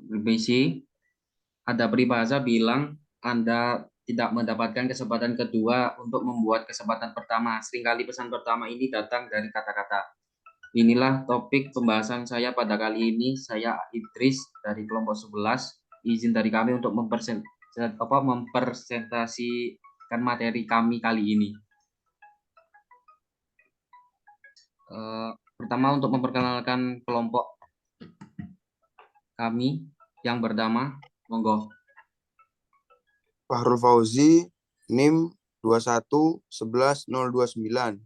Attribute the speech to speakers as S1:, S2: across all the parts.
S1: Berbisi, ada peribahasa bilang Anda tidak mendapatkan kesempatan kedua untuk membuat kesempatan pertama. Seringkali pesan pertama ini datang dari kata-kata. Inilah topik pembahasan saya pada kali ini. Saya Idris dari kelompok 11. Izin dari kami untuk mempresentasikan materi kami kali ini. Pertama untuk memperkenalkan kelompok kami yang bernama, monggo.
S2: Fahrul Fauzi, NIM 2111029.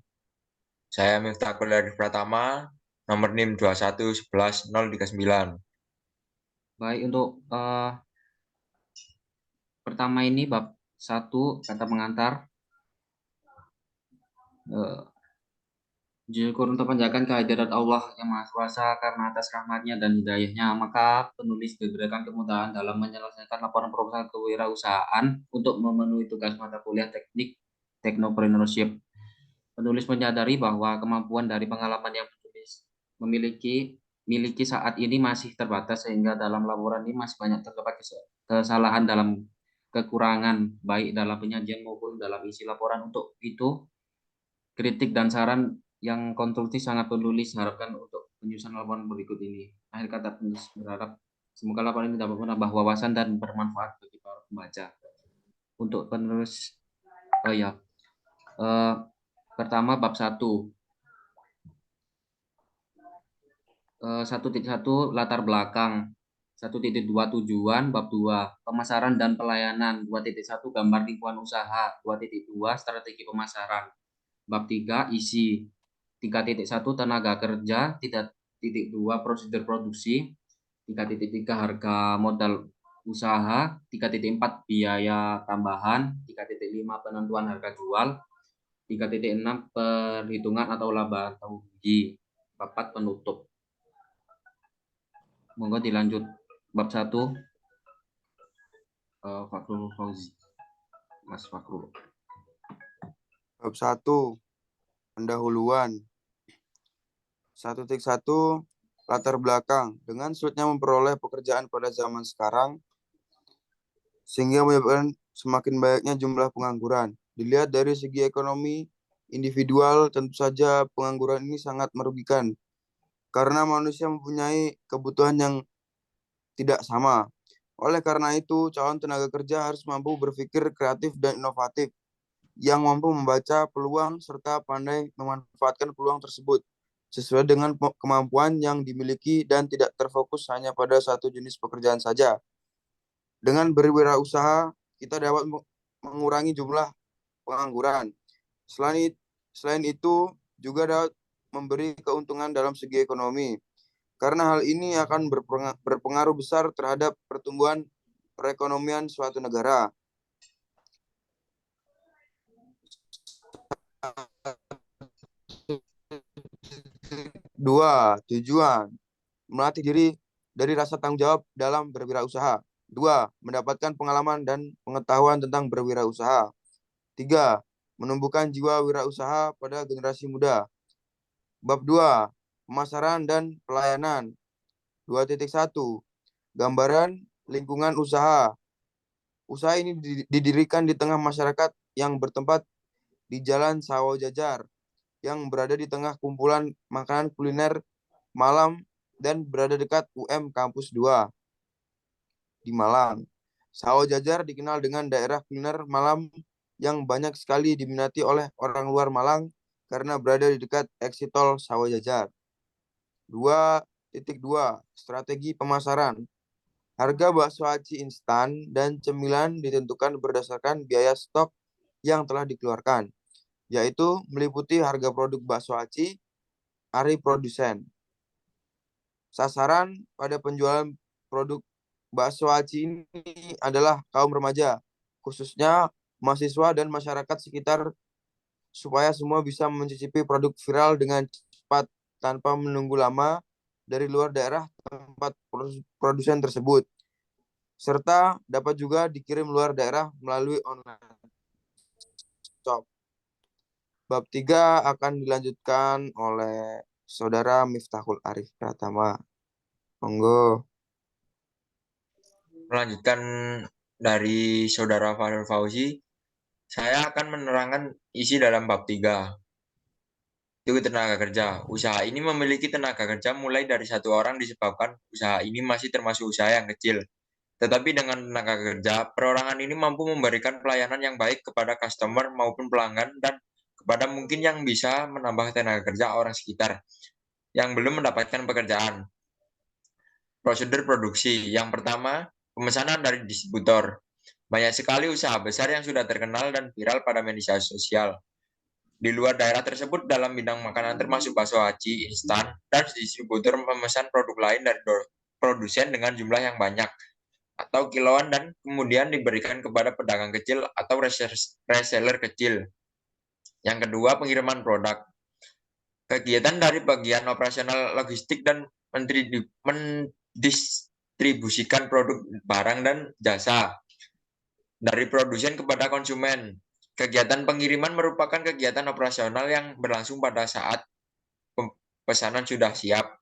S3: Saya Miftahul Arif Pratama, nomor NIM 2111039.
S1: Baik, untuk pertama ini bab 1 kata pengantar. Syukur untuk panjatkan kehadirat Allah yang Maha Kuasa karena atas rahmatnya dan hidayahnya, maka penulis diberikan kemudahan dalam menyelesaikan laporan proposal kewirausahaan untuk memenuhi tugas mata kuliah teknik technopreneurship. Penulis menyadari bahwa kemampuan dari pengalaman yang penulis miliki saat ini masih terbatas, sehingga dalam laporan ini masih banyak terdapat kesalahan dalam kekurangan baik dalam penyajian maupun dalam isi laporan. Untuk itu, kritik dan saran yang konstruktif sangat penulis harapkan untuk penyusunan laporan berikut ini. Akhir kata, penulis berharap semoga laporan ini dapat menambah wawasan dan bermanfaat bagi para pembaca. Untuk penulis, pertama bab 1. 1.1 latar belakang. 1.2 tujuan. Bab 2 pemasaran dan pelayanan. 2.1 gambar lingkungan usaha. 2.2 strategi pemasaran. Bab 3 isi. 3.1 tenaga kerja. 3.2 prosedur produksi. 3.3 harga modal usaha. 3.4 biaya tambahan. 3.5 penentuan harga jual. 3.6 perhitungan atau laba atau rugi. Bab 4 penutup. Monggo dilanjut bab 1. Fakrul Fauzi. Mas Fakrul.
S2: Bab 1. Pendahuluan. 1.1 latar belakang. Dengan sulitnya memperoleh pekerjaan pada zaman sekarang, sehingga menyebabkan semakin banyaknya jumlah pengangguran. Dilihat dari segi ekonomi individual, tentu saja pengangguran ini sangat merugikan, karena manusia mempunyai kebutuhan yang tidak sama. Oleh karena itu, calon tenaga kerja harus mampu berpikir kreatif dan inovatif, yang mampu membaca peluang serta pandai memanfaatkan peluang tersebut sesuai dengan kemampuan yang dimiliki dan tidak terfokus hanya pada satu jenis pekerjaan saja. Dengan berwirausaha, kita dapat mengurangi jumlah pengangguran. Selain itu, juga dapat memberi keuntungan dalam segi ekonomi, karena hal ini akan berpengaruh besar terhadap pertumbuhan perekonomian suatu negara. Dua, tujuan. Melatih diri dari rasa tanggung jawab dalam berwirausaha. 2. Mendapatkan pengalaman dan pengetahuan tentang berwirausaha. 3. Menumbuhkan jiwa wirausaha pada generasi muda. Bab 2. Pemasaran dan pelayanan. 2.1. Gambaran lingkungan usaha. Usaha ini didirikan di tengah masyarakat yang bertempat di Jalan Sawo Jajar, yang berada di tengah kumpulan makanan kuliner malam dan berada dekat Kampus 2 di Malang. Sawo Jajar dikenal dengan daerah kuliner malam yang banyak sekali diminati oleh orang luar Malang karena berada di dekat exit tol Sawo Jajar. 2.2 Strategi pemasaran. Harga bakso aci instan dan cemilan ditentukan berdasarkan biaya stok yang telah dikeluarkan, yaitu meliputi harga produk bakso aci, hari produsen. Sasaran pada penjualan produk bakso aci ini adalah kaum remaja, khususnya mahasiswa dan masyarakat sekitar, supaya semua bisa mencicipi produk viral dengan cepat tanpa menunggu lama dari luar daerah tempat produsen tersebut, serta dapat juga dikirim luar daerah melalui online shop. Bab 3 akan dilanjutkan oleh Saudara Miftahul Arif Pratama. Monggo.
S3: melanjutkan dari Saudara Fahru Fauzi, saya akan menerangkan isi dalam bab 3. Itu tenaga kerja. Usaha ini memiliki tenaga kerja mulai dari 1 orang disebabkan usaha ini masih termasuk usaha yang kecil. Tetapi dengan tenaga kerja, perorangan ini mampu memberikan pelayanan yang baik kepada customer maupun pelanggan dan kepada mungkin yang bisa menambah tenaga kerja orang sekitar yang belum mendapatkan pekerjaan. Prosedur produksi. Yang pertama, pemesanan dari distributor. Banyak sekali usaha besar yang sudah terkenal dan viral pada media sosial. Di luar daerah tersebut dalam bidang makanan termasuk bakso aci, instan, dan distributor memesan produk lain dari produsen dengan jumlah yang banyak atau kiloan dan kemudian diberikan kepada pedagang kecil atau reseller kecil. Yang kedua, pengiriman produk. Kegiatan dari bagian operasional logistik dan mendistribusikan produk barang dan jasa dari produsen kepada konsumen. Kegiatan pengiriman merupakan kegiatan operasional yang berlangsung pada saat pesanan sudah siap.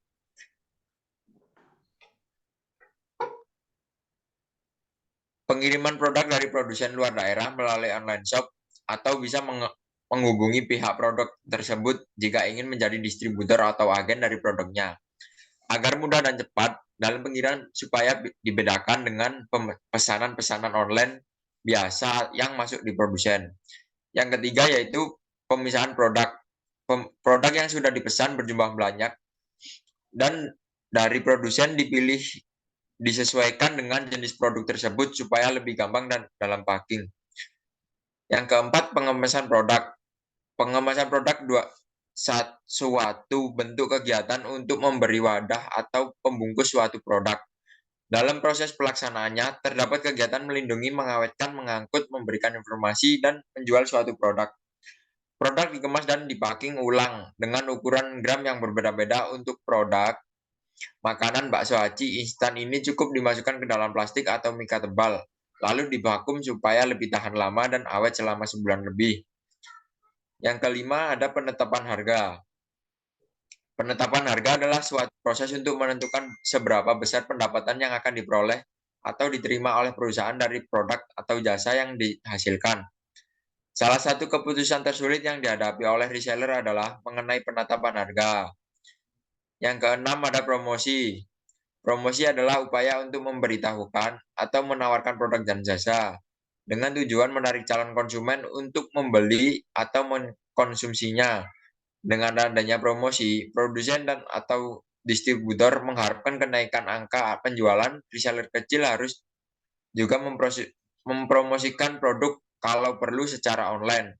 S3: Pengiriman produk dari produsen luar daerah melalui online shop atau bisa menghubungi pihak produk tersebut jika ingin menjadi distributor atau agen dari produknya. Agar mudah dan cepat dalam pengiriman supaya dibedakan dengan pesanan-pesanan online biasa yang masuk di produsen. Yang ketiga yaitu pemisahan produk. Produk yang sudah dipesan berjumlah banyak dan dari produsen dipilih disesuaikan dengan jenis produk tersebut supaya lebih gampang dan dalam packing. Yang keempat, pengemasan produk. Pengemasan produk suatu bentuk kegiatan untuk memberi wadah atau pembungkus suatu produk. Dalam proses pelaksanaannya, terdapat kegiatan melindungi, mengawetkan, mengangkut, memberikan informasi, dan menjual suatu produk. Produk dikemas dan dipacking ulang dengan ukuran gram yang berbeda-beda untuk produk. Makanan bakso aci instan ini cukup dimasukkan ke dalam plastik atau mika tebal, lalu divakum supaya lebih tahan lama dan awet selama sebulan lebih. Yang kelima, ada penetapan harga. Penetapan harga adalah suatu proses untuk menentukan seberapa besar pendapatan yang akan diperoleh atau diterima oleh perusahaan dari produk atau jasa yang dihasilkan. Salah satu keputusan tersulit yang dihadapi oleh reseller adalah mengenai penetapan harga. Yang keenam, ada promosi. Promosi adalah upaya untuk memberitahukan atau menawarkan produk dan jasa dengan tujuan menarik calon konsumen untuk membeli atau mengkonsumsinya. Dengan adanya promosi, produsen dan atau distributor mengharapkan kenaikan angka penjualan. Reseller kecil harus juga mempromosikan produk kalau perlu secara online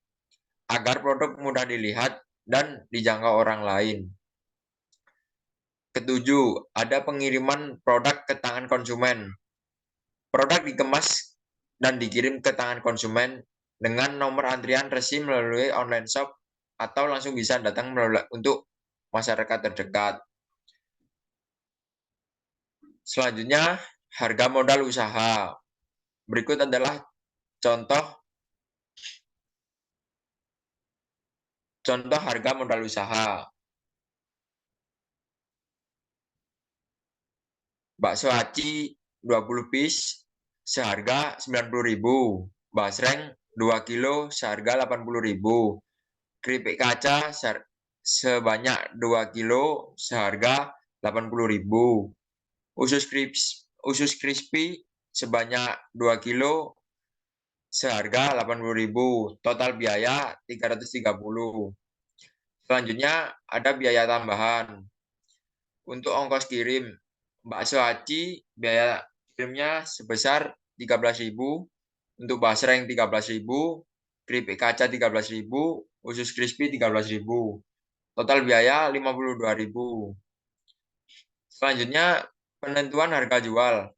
S3: agar produk mudah dilihat dan dijangkau orang lain. Ketujuh, ada pengiriman produk ke tangan konsumen. Produk dikemas dan dikirim ke tangan konsumen dengan nomor antrian resmi melalui online shop atau langsung bisa datang untuk masyarakat terdekat. Selanjutnya, harga modal usaha. Berikut adalah contoh harga modal usaha. Bakso aci 20 piece seharga 90.000. Basreng 2 kilo seharga 80.000. Keripik kaca sebanyak 2 kilo seharga 80.000. Usus crispy sebanyak 2 kilo seharga 80.000. Total biaya 330. Selanjutnya ada biaya tambahan. Untuk ongkos kirim, bakso aci biaya kirimnya sebesar 13.000, untuk basreng 13.000, keripik kaca 13.000, usus crispy 13.000. Total biaya 52.000. Selanjutnya penentuan harga jual.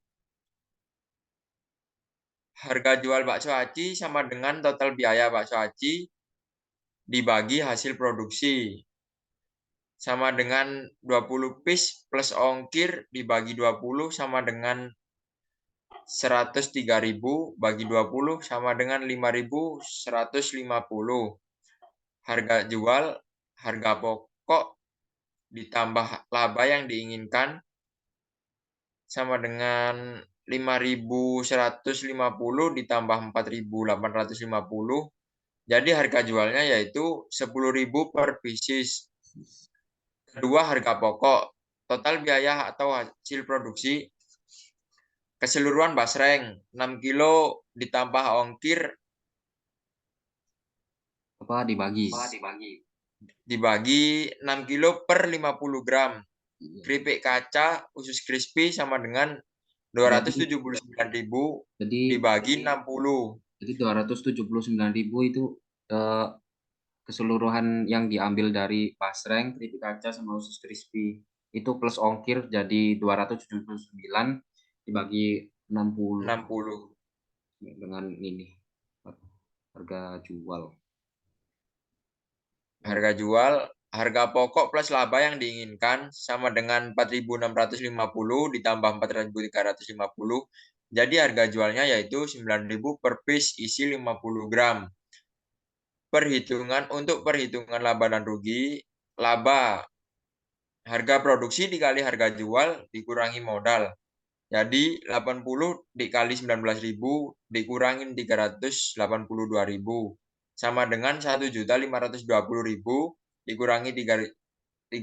S3: Harga jual bakso aci sama dengan total biaya bakso aci dibagi hasil produksi. Sama dengan 20 piece plus ongkir dibagi 20 sama dengan 103.000 bagi 20 sama dengan 5.150. Harga jual, harga pokok ditambah laba yang diinginkan sama dengan 5.150 ditambah 4.850. Jadi harga jualnya yaitu 10.000 per pieces. Kedua, harga pokok. Total biaya atau hasil produksi keseluruhan basreng 6 kilo ditambah ongkir
S1: dibagi.
S3: dibagi 6 kilo per 50 gram. Keripik kaca usus crispy sama dengan 279.000
S1: Jadi
S3: dibagi 60.
S1: Jadi 279.000 itu keseluruhan yang diambil dari basreng, keripik kaca sama usus crispy. Itu plus ongkir jadi 279 dibagi 60 dengan ini harga jual.
S3: Harga jual, harga pokok plus laba yang diinginkan sama dengan 4.650 ditambah 4.350. Jadi harga jualnya yaitu 9.000 per piece isi 50 gram. Untuk perhitungan laba dan rugi, laba harga produksi dikali harga jual dikurangi modal. Jadi 80 dikali 19.000 dikurangin 382.000 sama dengan 1.520.000 dikurangi 382.000.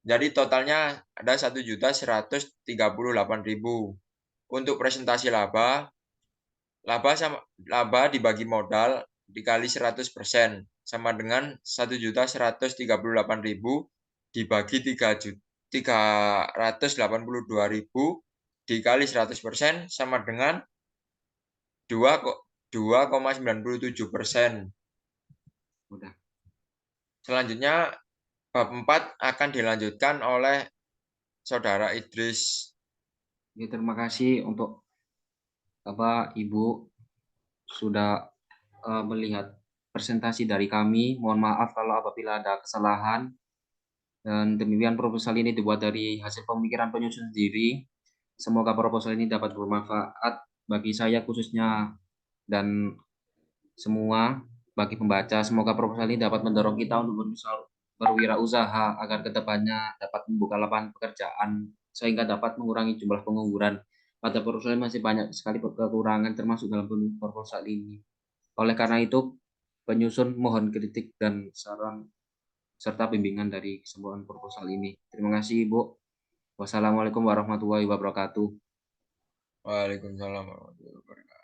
S3: Jadi totalnya ada 1.138.000. Untuk presentasi laba dibagi modal dikali 100% sama dengan 1.138.000 dibagi 382.000 dikali 100% sama dengan 2,97%.
S1: Udah.
S3: Selanjutnya bab 4 akan dilanjutkan oleh Saudara Idris.
S1: Ya, terima kasih untuk Ibu sudah melihat presentasi dari kami. Mohon maaf kalau apabila ada kesalahan. Dan demikian proposal ini dibuat dari hasil pemikiran penyusun sendiri. Semoga proposal ini dapat bermanfaat bagi saya khususnya dan semua bagi pembaca. Semoga proposal ini dapat mendorong kita untuk berwirausaha agar kedepannya dapat membuka lapangan pekerjaan sehingga dapat mengurangi jumlah pengangguran. Pada proposal ini masih banyak sekali kekurangan termasuk dalam proposal ini. Oleh karena itu, penyusun mohon kritik dan saran serta bimbingan dari keseluruhan proposal ini. Terima kasih, Ibu. Wassalamualaikum warahmatullahi wabarakatuh.
S3: Waalaikumsalam warahmatullahi wabarakatuh.